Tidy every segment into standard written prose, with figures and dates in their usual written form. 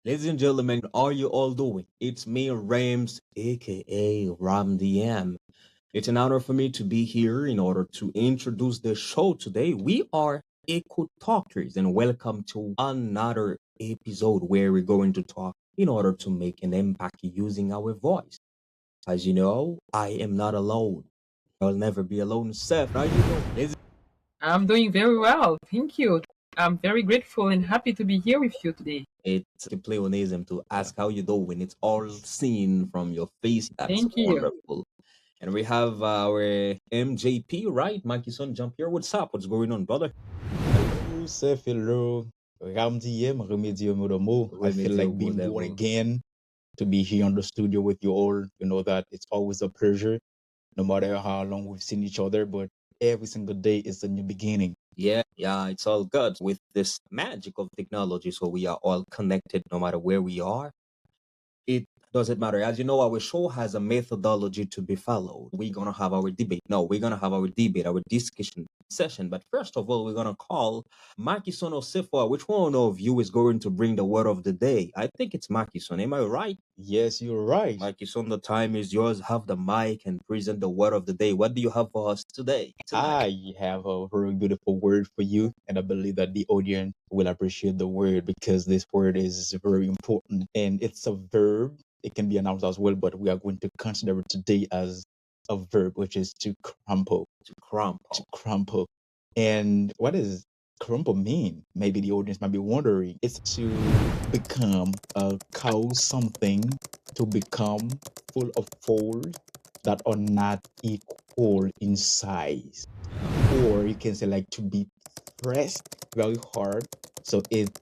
Ladies and gentlemen, how are you all doing? It's me, Rams, aka Ram DM. It's an honor for me to be here in order to introduce the show today. We are Echo Talkers, and welcome to another episode where we're going to talk in order to make an impact using our voice. As you know, I am not alone. I'll never be alone. Seth, how you doing? I'm doing very well. Thank you. I'm very grateful and happy to be here with you today. It's a pleonasm to ask how you doing. It's all seen from your face. That's Thank you. wonderful. And we have our MJP, right? Mikey son, jump here. What's up? What's going on, brother? Hello, Seth. Hello. 𝗦𝗲𝗡𝗵 I feel like being born again to be here on the studio with you all. You know that it's always a pleasure, no matter how long we've seen each other, but every single day is a new beginning. Yeah, it's all good with this magic of technology. So we are all connected no matter where we are. It doesn't matter. As you know, our show has a methodology to be followed. We're going to have our debate. No, we're going to have our debate, our discussion session. But first of all, we're going to call 𝗪𝗲𝗪 𝗪𝗪. Which one of you is going to bring the word of the day? I think it's 𝗪𝗲𝗪. Am I right? Yes, you're right. 𝗪𝗲𝗪, the time is yours. Have the mic and present the word of the day. What do you have for us today? I have a very beautiful word for you, and I believe that the audience will appreciate the word because this word is very important, and it's a verb. It can be a noun as well, but we are going to consider it today as a verb, which is to crumple. To crumple. To crumple. And what does crumple mean? Maybe the audience might be wondering. It's to become, cause something to become full of folds that are not equal in size. Or you can say like to be pressed very hard so it's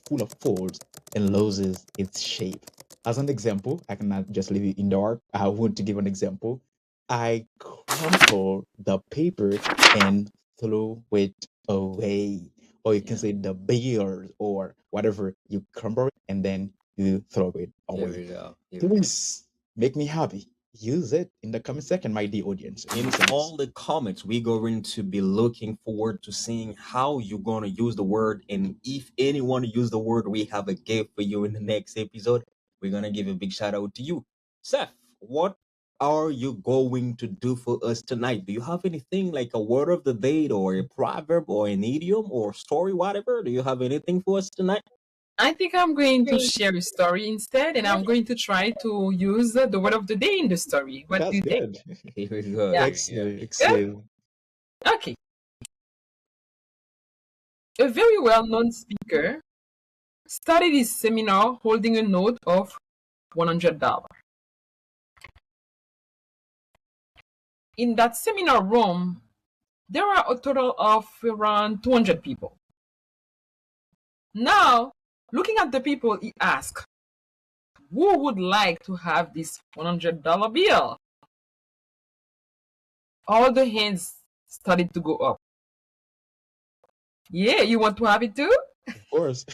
full of folds and loses its shape. As an example, I cannot just leave it in dark. I want to give an example. I crumple the paper and throw it away. Or you can say the beer or whatever. You crumble it and then you throw it away. There we go. Please make me happy. Use it in the comment section, my dear audience. In all the comments, we're going to be looking forward to seeing how you're going to use the word. And if anyone use the word, we have a gift for you in the next episode. We're going to give a big shout out to you. Seth, what are you going to do for us tonight? Do you have anything like a word of the day or a proverb or an idiom or story, whatever? Do you have anything for us tonight? I think I'm going to share a story instead, and I'm going to try to use the word of the day in the story. What That's do you good. think? Here we go. Yeah. Excellent. Okay. A very well-known speaker started his seminar holding a note of $100. In that seminar room, there are a total of around 200 people. Now, looking at the people, he asked, who would like to have this $100 bill? All the hands started to go up. Yeah, you want to have it too? Of course.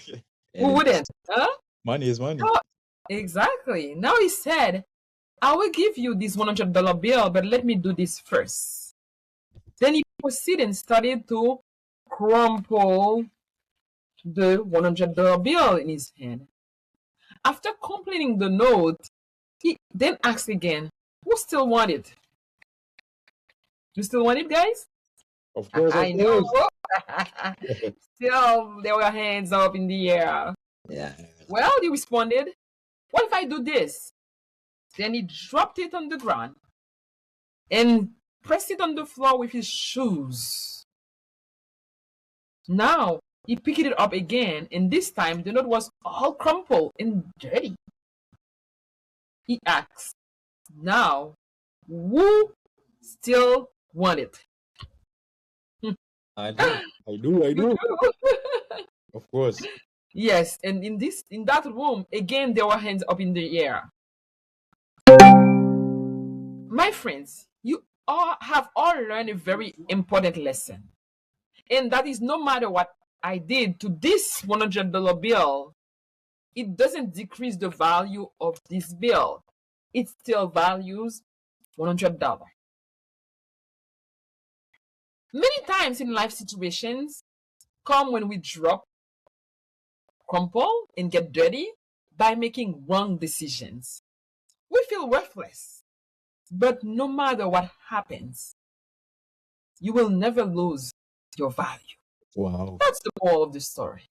Who wouldn't? Huh? Money is money. Oh, exactly. Now he said, I will give you this $100 bill, but let me do this first. Then he proceeded and started to crumple the $100 bill in his hand. After completing the note, he then asked again, who still want it? You still want it, guys? Of course, I know. Still, there were hands up in the air. Yeah. Well, he responded, what if I do this? Then he dropped it on the ground and pressed it on the floor with his shoes. Now, he picked it up again, and this time the note was all crumpled and dirty. He asked, now, who still want it? I do. I do. Of course. Yes, and in that room, again, there were hands up in the air. My friends, you all have all learned a very important lesson. And that is no matter what I did to this $100 bill, it doesn't decrease the value of this bill. It still values $100. Many times in life situations come when we drop, crumple, and get dirty, by making wrong decisions. We feel worthless. But no matter what happens, you will never lose your value. Wow. That's the moral of the story.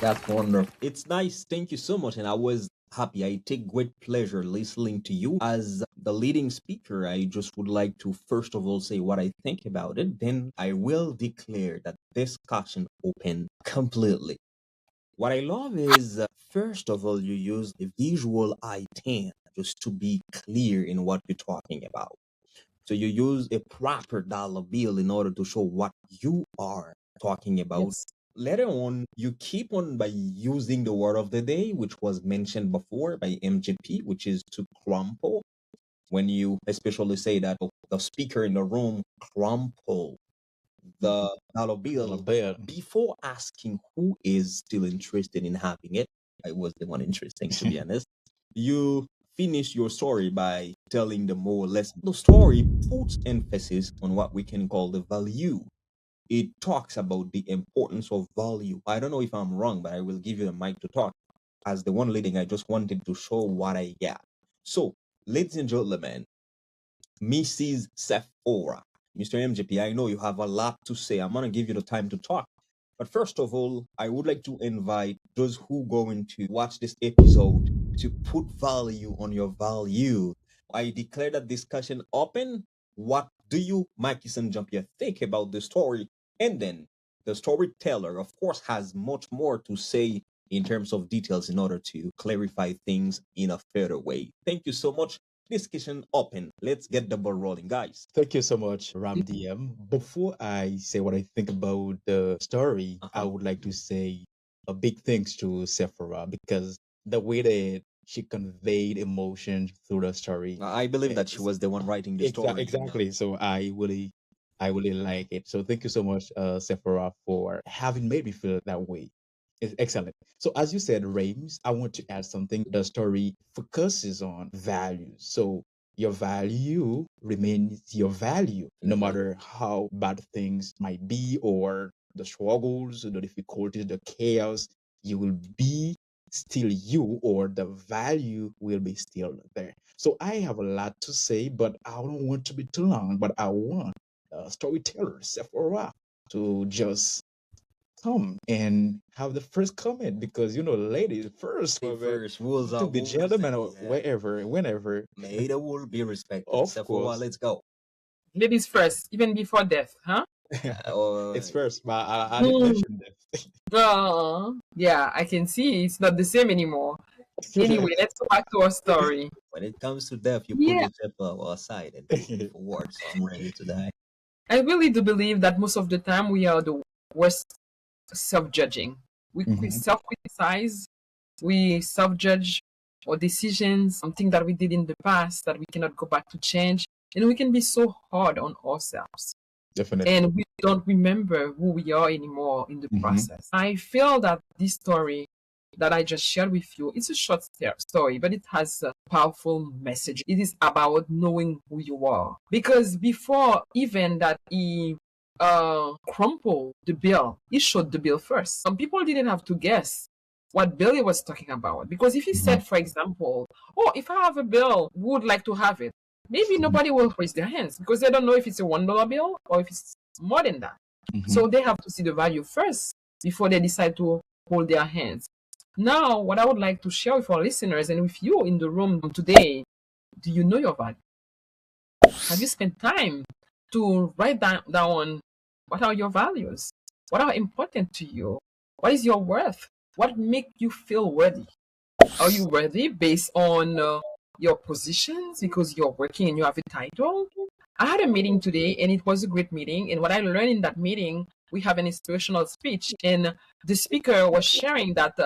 That's wonderful. It's nice. Thank you so much. And I was happy. I take great pleasure listening to you. As the leading speaker, I just would like to first of all say what I think about it. Then I will declare that discussion open completely. What I love is, first of all, you use a visual item just to be clear in what you're talking about. So you use a proper dollar bill in order to show what you are talking about. Yes. Later on, you keep on by using the word of the day, which was mentioned before by MGP, which is to crumple. When you especially say that the speaker in the room crumple the dollar bill before asking who is still interested in having it. I was the one interesting, to be honest. You finish your story by telling the more or less. The story puts emphasis on what we can call the value. It talks about the importance of value. I don't know if I'm wrong, but I will give you the mic to talk. As the one leading, I just wanted to show what I got. So, ladies and gentlemen, Mrs. Sephora, Mr. MGP, I know you have a lot to say. I'm going to give you the time to talk. But first of all, I would like to invite those who are going to watch this episode to put value on your value. I declare that discussion open. What do you, 𝗦𝗲𝗪, think about the story? And then the storyteller, of course, has much more to say in terms of details in order to clarify things in a further way. Thank you so much. Discussion open. Let's get the ball rolling, guys. Thank you so much, 𝗏𝗪𝗪. Before I say what I think about the story, I would like to say a big thanks to Sephora, because the way that she conveyed emotion through the story. I believe that she was the one writing the story. Exactly. So I really like it. So thank you so much, Sephora, for having made me feel that way. It's excellent. So as you said, Rames, I want to add something. The story focuses on values. So your value remains your value, no matter how bad things might be, or the struggles, the difficulties, the chaos, you will be still you, or the value will be still there. So I have a lot to say, but I don't want to be too long, but I want storyteller Sephora to just come and have the first comment, because ladies first. Rules To the gentleman, or whenever. May the rule be respected. Of Sephora, course. let's go. Ladies first, even before death, huh? It's first, but I didn't mention that. Oh, yeah, I can see it's not the same anymore. Anyway, let's go back to our story. When it comes to death, you put yourself aside and take words. I'm ready to die. I really do believe that most of the time we are the worst self-judging. We self-criticize, we self-judge our decisions, something that we did in the past that we cannot go back to change, and we can be so hard on ourselves. Definitely. And we don't remember who we are anymore in the process. I feel that this story that I just shared with you, it's a short story, but it has a powerful message. It is about knowing who you are. Because before even that he crumpled the bill, he showed the bill first. Some people didn't have to guess what Billy was talking about. Because if he said, for example, oh, if I have a bill, who would like to have it? Maybe nobody will raise their hands because they don't know if it's a $1 bill or if it's more than that. So they have to see the value first before they decide to hold their hands. Now, what I would like to share with our listeners and with you in the room today, do you know your value? Have you spent time to write down what are your values? What are important to you? What is your worth? What makes you feel worthy? Are you worthy based on your positions because you're working and you have a title? I had a meeting today and it was a great meeting. And what I learned in that meeting, we have an inspirational speech. And the speaker was sharing that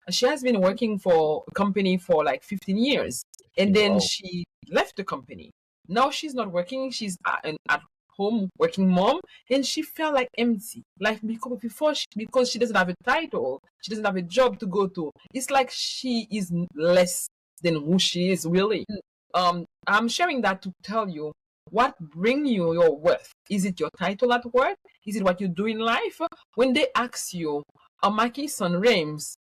she has been working for a company for like 15 years. And then she left the company. Now she's not working. She's an at-home working mom. And she felt like empty. Like because she doesn't have a title. She doesn't have a job to go to. It's like she is less than who she is really. I'm sharing that to tell you what bring you your worth? Is it your title at work? Is it what you do in life? When they ask you, 𝗦𝗫𝗏,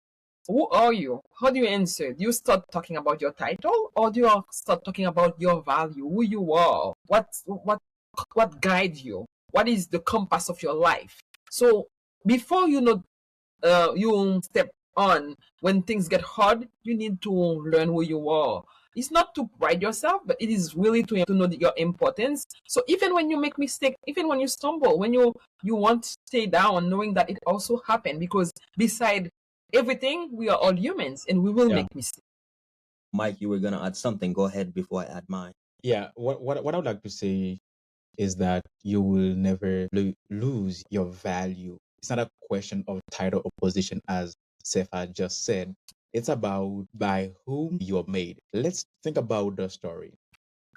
who are you? How do you answer? Do you start talking about your title, or do you start talking about your value, who you are, what guides you, what is the compass of your life? So before you step on when things get hard, you need to learn who you are. It's not to pride yourself, but it is really to know your importance. So even when you make mistake, even when you stumble, when you want to stay down, knowing that it also happened, because beside everything, we are all humans and we will make mistakes. Mike, you were gonna add something. Go ahead before I add mine. Yeah, what I would like to say is that you will never lose your value. It's not a question of title or position, as Sefa just said. It's about by whom you're made. Let's think about the story.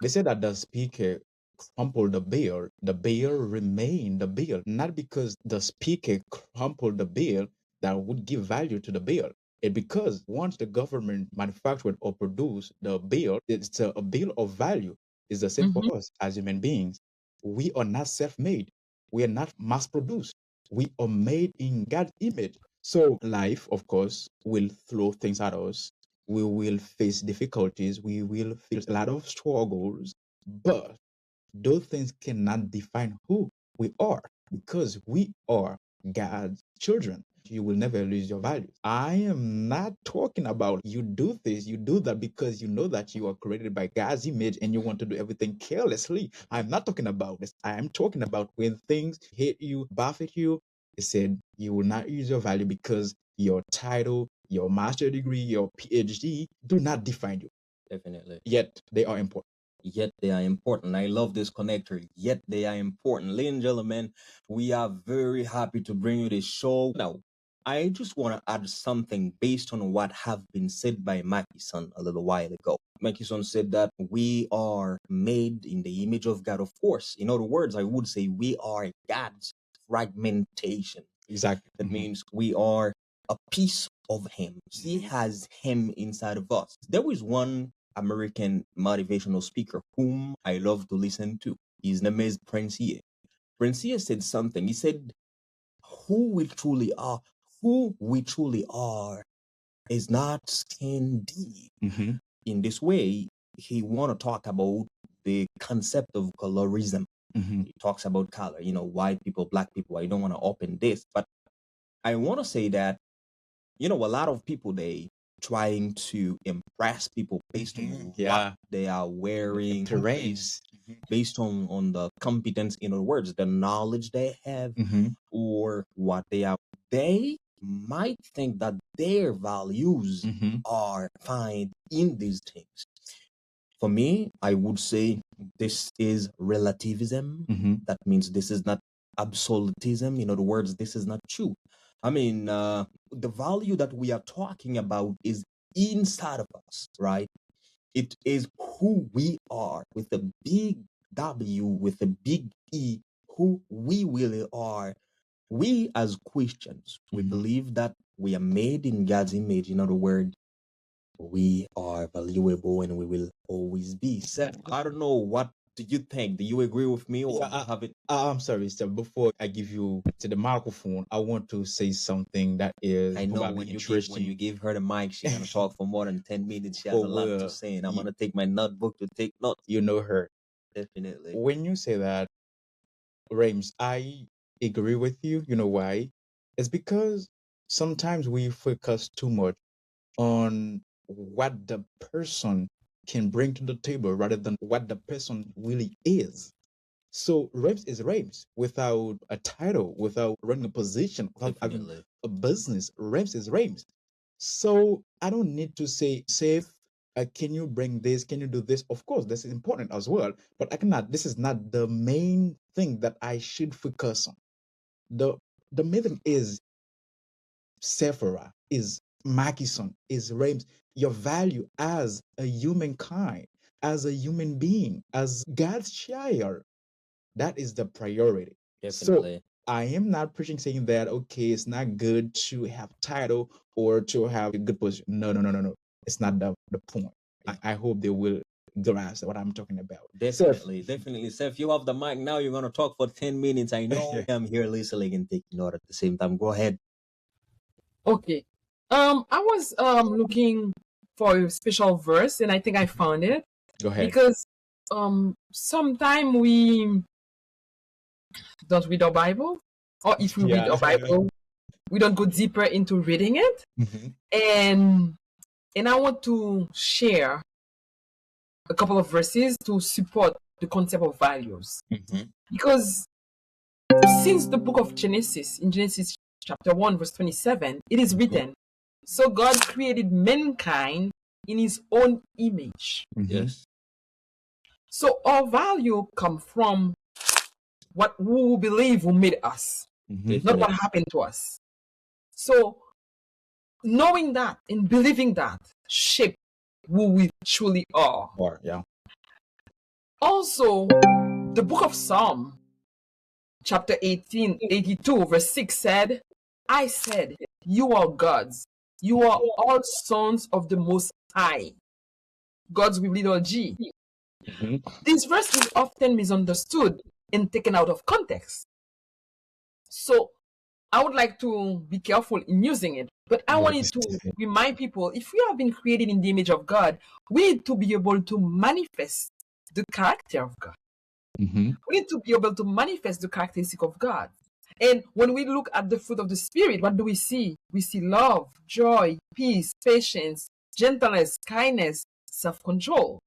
They said that the speaker crumpled the bear remained the bear, not because the speaker crumpled the bear that would give value to the bear. It because once the government manufactured or produced the bill, it's a bill of value. It's the same for us as human beings. We are not self-made. We are not mass-produced. We are made in God's image. So life, of course, will throw things at us. We will face difficulties. We will face a lot of struggles. But those things cannot define who we are, because we are God's children. You will never lose your value. I am not talking about you do this, you do that because you know that you are created by God's image and you want to do everything carelessly. I'm not talking about this. I am talking about when things hit you, buffet you. It said you will not use your value because your title, your master's degree, your PhD do not define you. Definitely. Yet they are important. Yet they are important. I love this connector. Yet they are important. Ladies and gentlemen, we are very happy to bring you this show. Now, I just want to add something based on what have been said by 𝗦𝗫𝗏 a little while ago. 𝗦𝗫𝗏 said that we are made in the image of God, of course. In other words, I would say we are God's fragmentation. Exactly. That means we are a piece of Him. He has Him inside of us. There is one American motivational speaker whom I love to listen to. His name is 𝗦𝗫𝗏. 𝗦𝗫𝗏 said something. He said, who we truly are is not skin deep. In this way, he want to talk about the concept of colorism. He talks about color, white people, black people. I don't want to open this, but I want to say that, a lot of people, they trying to impress people based on what they are wearing, based on the competence, in other words, the knowledge they have, or what they are. They might think that their values are found in these things. For me, I would say this is relativism. That means this is not absolutism. In other words, this is not true. I mean, the value that we are talking about is inside of us, right? It is who we are with a big W, with a big E, who we really are. We as Christians, we believe that we are made in God's image. In other words, we are valuable and we will always be. Seth, I don't know, what do you think? Do you agree with me, or have it? I'm sorry, sir. Before I give you to the microphone, I want to say something that is I know when you give her the mic, she's gonna talk for more than 10 minutes. She has a lot to say, and I'm gonna take my notebook to take notes. You know her. Definitely. When you say that, Rames, I agree with you. You know why? It's because sometimes we focus too much on what the person can bring to the table rather than what the person really is. So Rames is Rames without a title, without running a position, without having a business. Rames is Rames. So I don't need to say, Safe, can you bring this? Can you do this? Of course, this is important as well. But I cannot, this is not the main thing that I should focus on. The main thing is Sephora, is 𝗦𝗫𝗏, is Rames, your value as a humankind, as a human being, as God's child. That is the priority. Definitely. So I am not preaching saying that, okay, it's not good to have title or to have a good position. No. It's not the point. I hope they will grasp what I'm talking about. Definitely, definitely. Seth, you have the mic now. You're going to talk for 10 minutes. I know I'm here listening and taking note at the same time. Go ahead. Okay. I was looking for a special verse, and I think I found it. Go ahead. Because sometimes we don't read our Bible, or if we read our Bible, we don't go deeper into reading it. And I want to share a couple of verses to support the concept of values. Because since the book of Genesis, in Genesis chapter 1, verse 27, it is written, so God created mankind in his own image. Yes. So our value come from who believe who made us, not what happened to us. So knowing that and believing that shape who we truly are. Also, the book of Psalm, chapter 82, verse 6 said, I said, you are gods. You are all sons of the Most High. Gods with little g. This verse is often misunderstood and taken out of context. So I would like to be careful in using it, but I wanted to remind people, if we have been created in the image of God, we need to be able to manifest the character of God. We need to be able to manifest the characteristic of God. And when we look at the fruit of the Spirit, what do we see? We see love, joy, peace, patience, gentleness, kindness, self-control.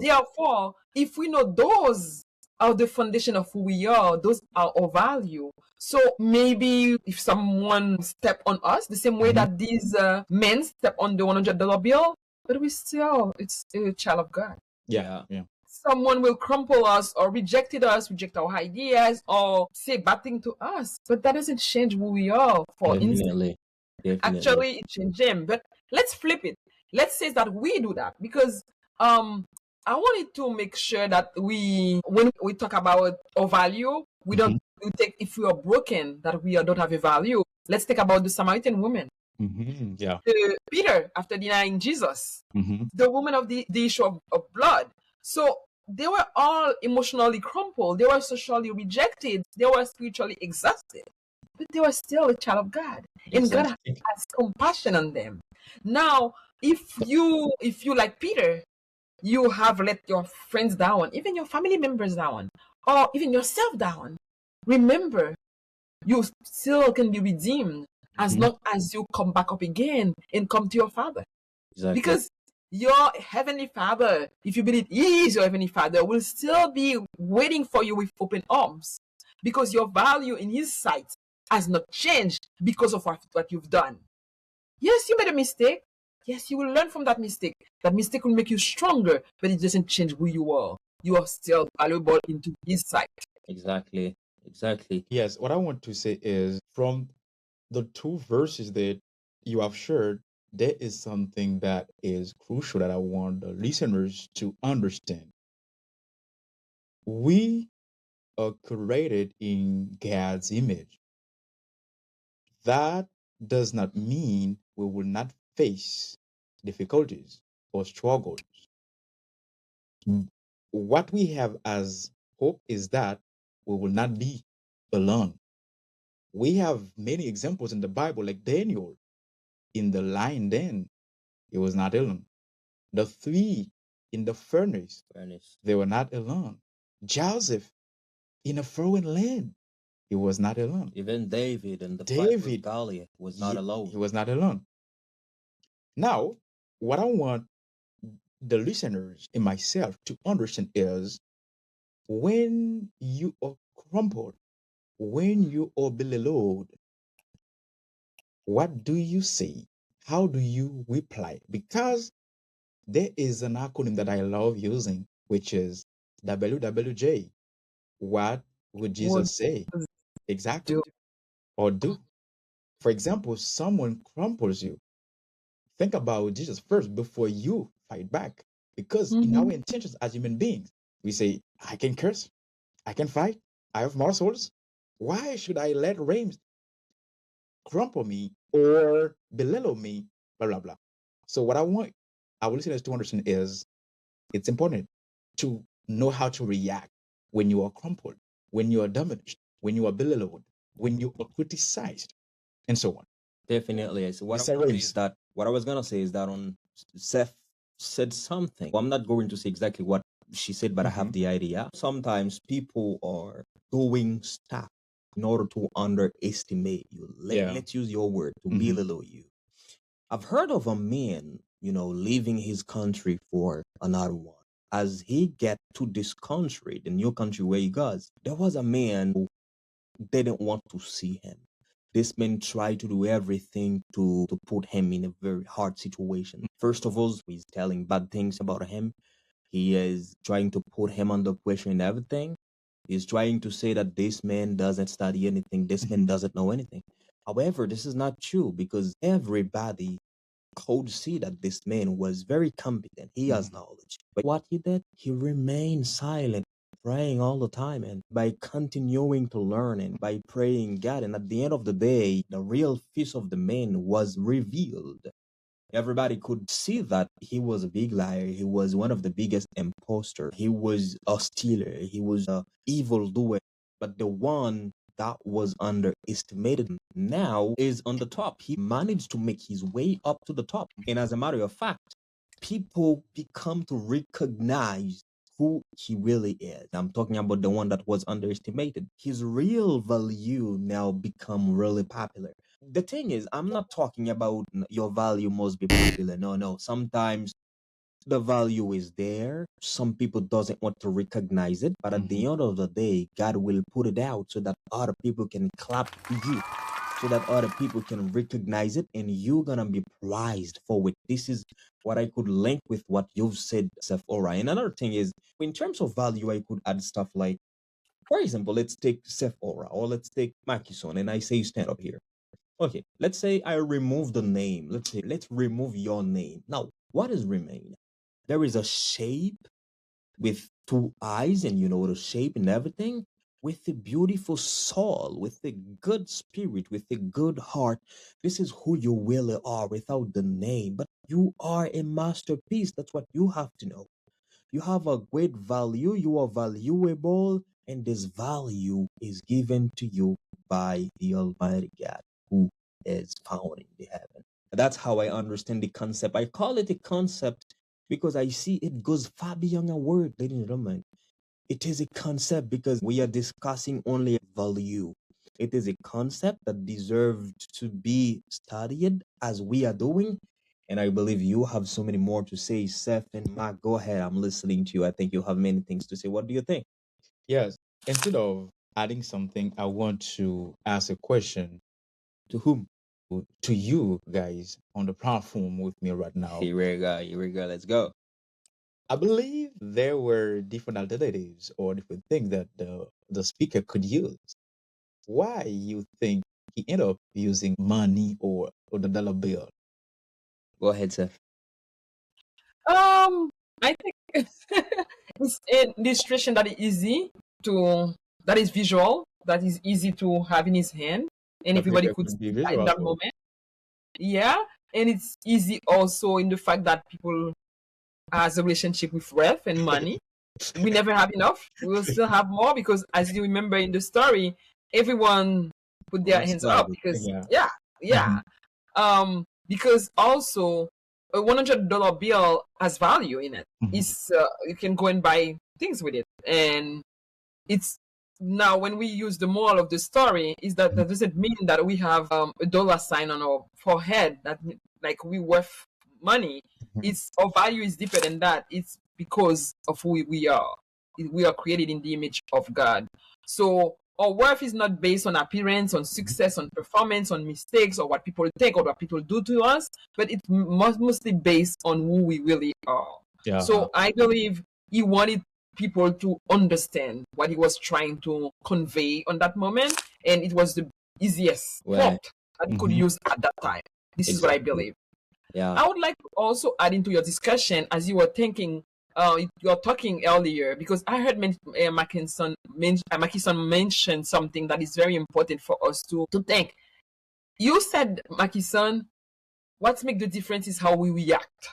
Therefore, if we know those are the foundation of who we are, those are our value. So maybe if someone step on us the same way that these men step on the $100 bill, but it's a child of God. Someone will crumple us or reject our ideas or say bad thing to us, but that doesn't change who we are. Definitely. Actually, it changed them. But let's flip it. Let's say that we do that, because I wanted to make sure that when we talk about our value, we don't take, if we are broken, that we don't have a value. Let's think about the Samaritan woman. Peter, after denying Jesus, the woman of the issue of blood. So they were all emotionally crumpled. They were socially rejected. They were spiritually exhausted. But they were still a child of God. And God has compassion on them. Now, if you like Peter, you have let your friends down, even your family members down, or even yourself down, remember, you still can be redeemed as long as you come back up again and come to your Father. Because your Heavenly Father, if you believe He is your Heavenly Father, will still be waiting for you with open arms, because your value in His sight has not changed because of what you've done. Yes, you made a mistake. Yes, you will learn from that mistake. That mistake will make you stronger, but it doesn't change who you are. You are still valuable into His sight. Exactly. Yes, what I want to say is, from the two verses that you have shared, there is something that is crucial that I want the listeners to understand. We are created in God's image. That does not mean we will not face difficulties or struggles. What we have as hope is that we will not be alone. We have many examples in the Bible, like Daniel in the lion den. He was not alone. The three in the furnace, they were not alone. Joseph in a foreign land, he was not alone. Even David in the fight with Goliath was not alone. He was not alone. Now, what I want the listeners and myself to understand is, when you are crumpled, when you are belittled, what do you say? How do you reply? Because there is an acronym that I love using, which is WWJ. What would Jesus say? Exactly. Or do. For example, someone crumples you. Think about Jesus first before you fight back. Because in our intentions as human beings, we say, I can curse, I can fight, I have muscles. Why should I let Rames crumple me or belittle me? Blah, blah, blah. So what I want our listeners to understand is, It's important to know how to react when you are crumpled, when you are diminished, when you are belittled, when you are criticized, and so on. Definitely. So what Mr. I was Rames. is that what I was gonna say is that on Seth said something. Well, I'm not going to say exactly what she said, but I have the idea. Sometimes people are doing stuff in order to underestimate you. Let's use your word, to belittle you. I've heard of a man, leaving his country for another one. As he get to this country, the new country where he goes, there was a man who didn't want to see him. This man tried to do everything to put him in a very hard situation. First of all, he's telling bad things about him. He is trying to put him under pressure and everything. He's trying to say that this man doesn't study anything. This man doesn't know anything. However, this is not true, because everybody could see that this man was very competent. He has knowledge. But what he did, he remained silent, praying all the time, and by continuing to learn and by praying God. And at the end of the day, the real face of the man was revealed. Everybody could see that he was a big liar. He was one of the biggest imposters. He was a stealer. He was an evil doer. But the one that was underestimated now is on the top. He managed to make his way up to the top. And as a matter of fact, people become to recognize who he really is. I'm talking about the one that was underestimated. His real value now become really popular. The thing is, I'm not talking about your value must be popular. No. Sometimes the value is there. Some people doesn't want to recognize it, but at the end of the day, God will put it out so that other people can clap to you, so that other people can recognize it, and you're gonna be prized for it. This is what I could link with what you've said, 𝗬𝗲𝗪. And another thing is, in terms of value, I could add stuff like, for example, let's take 𝗬𝗲𝗪, or let's take 𝗪𝗲𝗪, and I say stand up here. Okay, let's say I remove the name. Let's remove your name. Now, what is remain? There is a shape with two eyes, and the shape and everything, with a beautiful soul, with a good spirit, with a good heart. This is who you really are without the name, but you are a masterpiece. That's what you have to know. You have a great value. You are valuable, and this value is given to you by the Almighty God, who is found in the heaven. That's how I understand the concept. I call it a concept because I see it goes far beyond a word, ladies and gentlemen. It is a concept because we are discussing only value. It is a concept that deserved to be studied as we are doing. And I believe you have so many more to say, Seth and Mark. Go ahead. I'm listening to you. I think you have many things to say. What do you think? Yes. Instead of adding something, I want to ask a question. To whom? To you guys on the platform with me right now. Here we go. Let's go. I believe there were different alternatives or different things that the speaker could use. Why you think he ended up using money or the dollar bill? Go ahead, Seth. I think it's an illustration that is easy that is visual, that is easy to have in his hand, and everybody could see that in that moment. Yeah, and it's easy also in the fact that people has a relationship with wealth and money. We never have enough. We will still have more because, as you remember in the story, everyone put their hands up because because also a $100 bill has value in it. It's you can go and buy things with it, and it's now when we use the moral of the story is that that doesn't mean that we have a dollar sign on our forehead that like we worth money. It's our value is deeper than that. It's because of who we are. We are created in the image of God. So our worth is not based on appearance, on success, on performance, on mistakes, or what people think or what people do to us, but it's mostly based on who we really are. Yeah. So I believe he wanted people to understand what he was trying to convey on that moment, and it was the easiest plot that he could use at that time. This is what I believe. Yeah. I would like to also add into your discussion as you were thinking, you're talking earlier, because I heard 𝗪𝗪𝗪 mention something that is very important for us to think. You said, 𝗪𝗪𝗪, what makes the difference is how we react.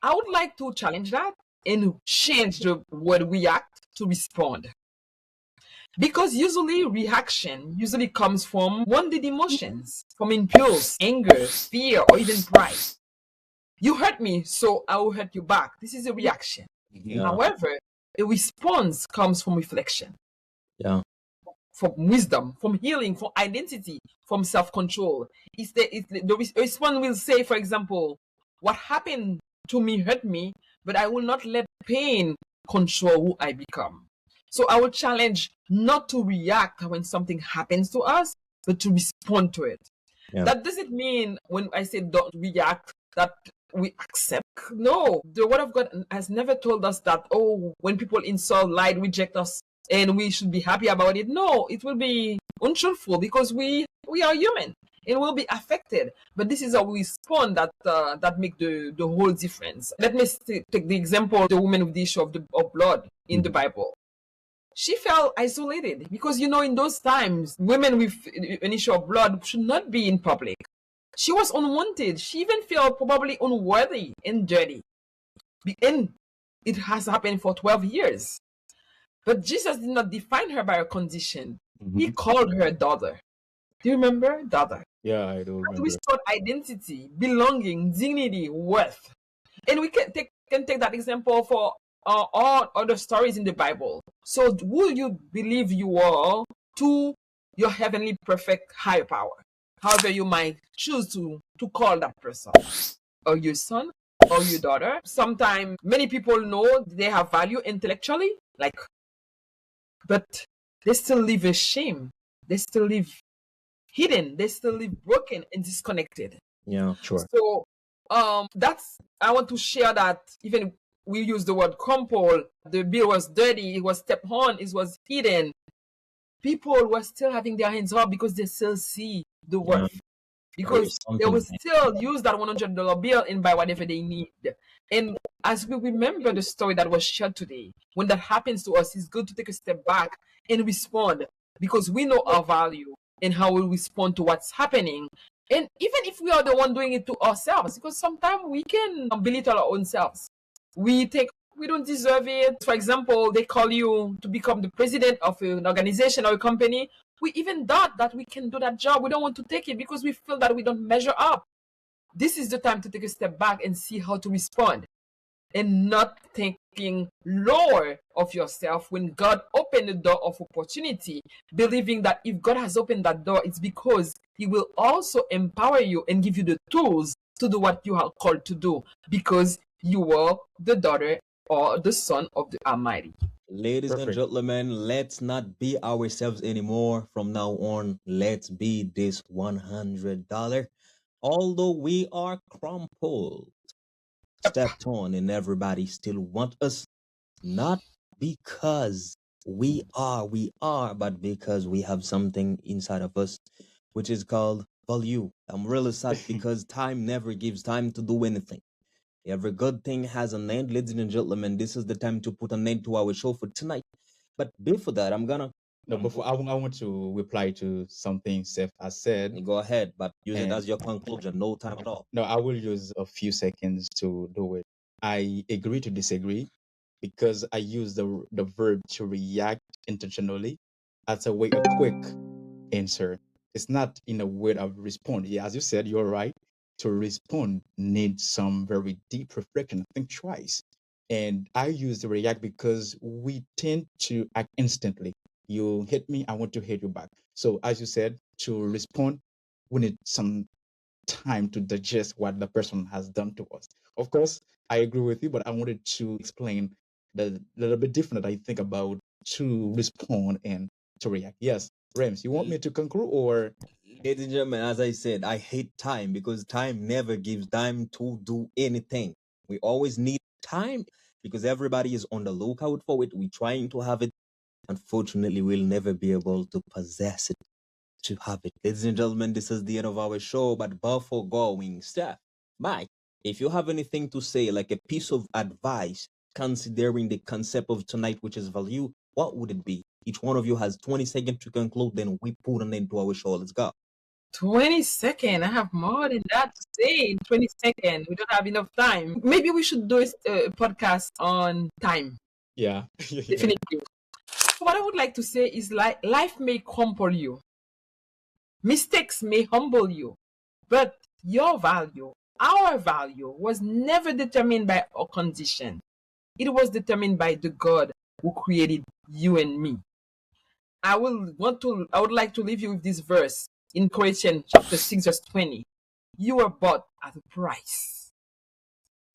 I would like to challenge that and change the word react to respond. Because usually reaction usually comes from wounded emotions, from impulse, anger, fear, or even pride. You hurt me, so I will hurt you back. This is a reaction. Yeah. However, a response comes from reflection, Yeah. from wisdom, from healing, from identity, from self-control. The response will say, for example, what happened to me hurt me, but I will not let pain control who I become. So I will challenge not to react when something happens to us, but to respond to it. Yeah. That doesn't mean when I say don't react that we accept. No, the word of God has never told us that, oh, when people insult, lie, reject us, and we should be happy about it. No, it will be untruthful because we are human. It will be affected, but this is how we respond that make the whole difference. Let me take the example of the woman with the issue of blood in the Bible. She felt isolated because, you know, in those times, women with an issue of blood should not be in public. She was unwanted. She even felt probably unworthy and dirty. And it has happened for 12 years. But Jesus did not define her by her condition. He called her daughter. Do you remember? Daughter. Yeah, I do remember. We restored identity, belonging, dignity, worth. And we can take that example for all other stories in the Bible. So who you believe you are to your heavenly perfect higher power? However you might choose to call that person, or your son, or your daughter. Sometimes many people know they have value intellectually, but they still live in shame. They still live hidden. They still live broken and disconnected. Yeah, sure. So I want to share that even we use the word crumpled, the bill was dirty, it was stepped on, it was hidden. People were still having their hands up because they still see the worth. Yeah. Because they will still use that $100 bill and buy whatever they need. And as we remember the story that was shared today, when that happens to us, it's good to take a step back and respond because we know our value and how we respond to what's happening. And even if we are the one doing it to ourselves, because sometimes we can belittle our own selves. We don't deserve it. For example, they call you to become the president of an organization or a company. We even doubt that we can do that job. We don't want to take it because we feel that we don't measure up. This is the time to take a step back and see how to respond and not thinking lower of yourself when God opened the door of opportunity, believing that if God has opened that door, it's because He will also empower you and give you the tools to do what you are called to do because you are the daughter or the son of the Almighty. Ladies and gentlemen, let's not be ourselves anymore. From now on, let's be this $100. Although we are crumpled, stepped on, and everybody still want us, not because we are, but because we have something inside of us, which is called value. I'm really sad because time never gives time to do anything. Every good thing has an end, ladies and gentlemen. This is the time to put an end to our show for tonight. But before that, I'm gonna... No, before I want to reply to something Seth has said. Go ahead, but use it as your conclusion. No time at all. No, I will use a few seconds to do it. I agree to disagree because I use the verb to react intentionally as a way, a quick answer. It's not in a word of respond. Yeah, as you said, you're right. To respond needs some very deep reflection. Think twice. And I use the react because we tend to act instantly. You hit me, I want to hit you back. So as you said, to respond, we need some time to digest what the person has done to us. Of course, I agree with you, but I wanted to explain the little bit different that I think about to respond and to react. Yes, Rams, you want me to conclude or? Ladies and gentlemen, as I said, I hate time because time never gives time to do anything. We always need time because everybody is on the lookout for it. We're trying to have it. Unfortunately, we'll never be able to possess it, to have it. Ladies and gentlemen, this is the end of our show, but before going, Steph, Mike, if you have anything to say, like a piece of advice, considering the concept of tonight, which is value, what would it be? Each one of you has 20 seconds to conclude, then we put an end to our show. Let's go. 20 seconds. I have more than that to say in 20 seconds. We don't have enough time. Maybe we should do a podcast on time. Yeah. Definitely. What I would like to say is like life may crumple you. Mistakes may humble you. But your value, our value, was never determined by our condition. It was determined by the God who created you and me. I would like to leave you with this verse in Corinthians chapter 6, verse 20. You were bought at a price.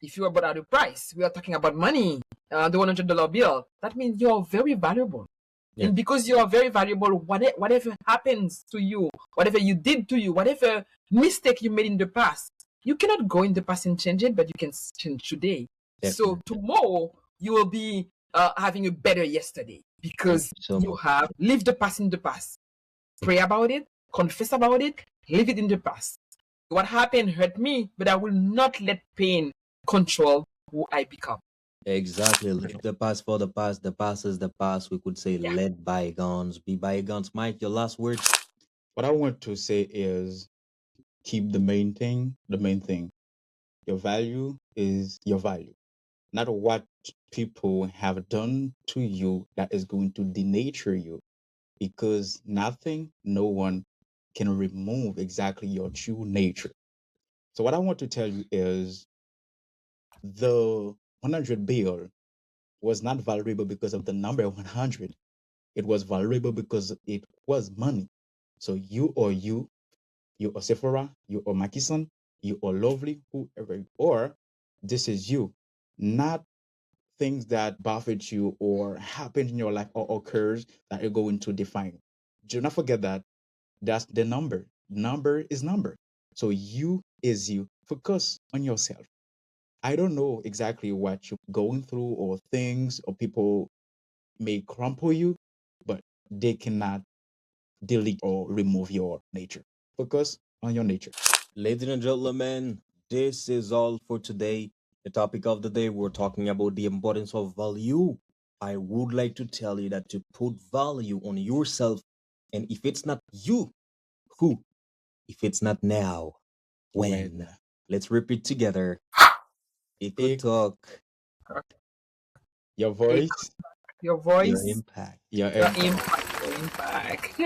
If you were bought at a price, we are talking about money, the $100 bill. That means you're very valuable. Yeah. And because you are very valuable, whatever happens to you, whatever you did to you, whatever mistake you made in the past, you cannot go in the past and change it, but you can change today. Definitely. So tomorrow you will be having a better yesterday because you have lived the past in the past. Pray about it, confess about it, leave it in the past. What happened hurt me, but I will not let pain control who I become. Exactly. Leave the past for the past. The past is the past. We could say let bygones be bygones. Mike, your last word? What I want to say is keep the main thing. Your value is your value. Not what people have done to you that is going to denature you, because nothing, no one can remove exactly your true nature. So what I want to tell you is the 100 bill was not valuable because of the number 100. It was valuable because it was money. So you are Sephora, you are Maki-san, you are Lovely, whoever you are, this is you. Not things that buffet you or happen in your life or occurs that are going to define you. Do not forget that that's the number. Number is number. So you is you. Focus on yourself. I don't know exactly what you're going through or things or people may crumple you, but they cannot delete or remove your nature. Focus on your nature. Ladies and gentlemen, this is all for today. The topic of the day, we're talking about the importance of value. I would like to tell you that to put value on yourself, and if it's not you, who? If it's not now, when? Let's repeat together. 𝗦𝗲𝗽. Your voice. Your voice. Your impact. Your impact.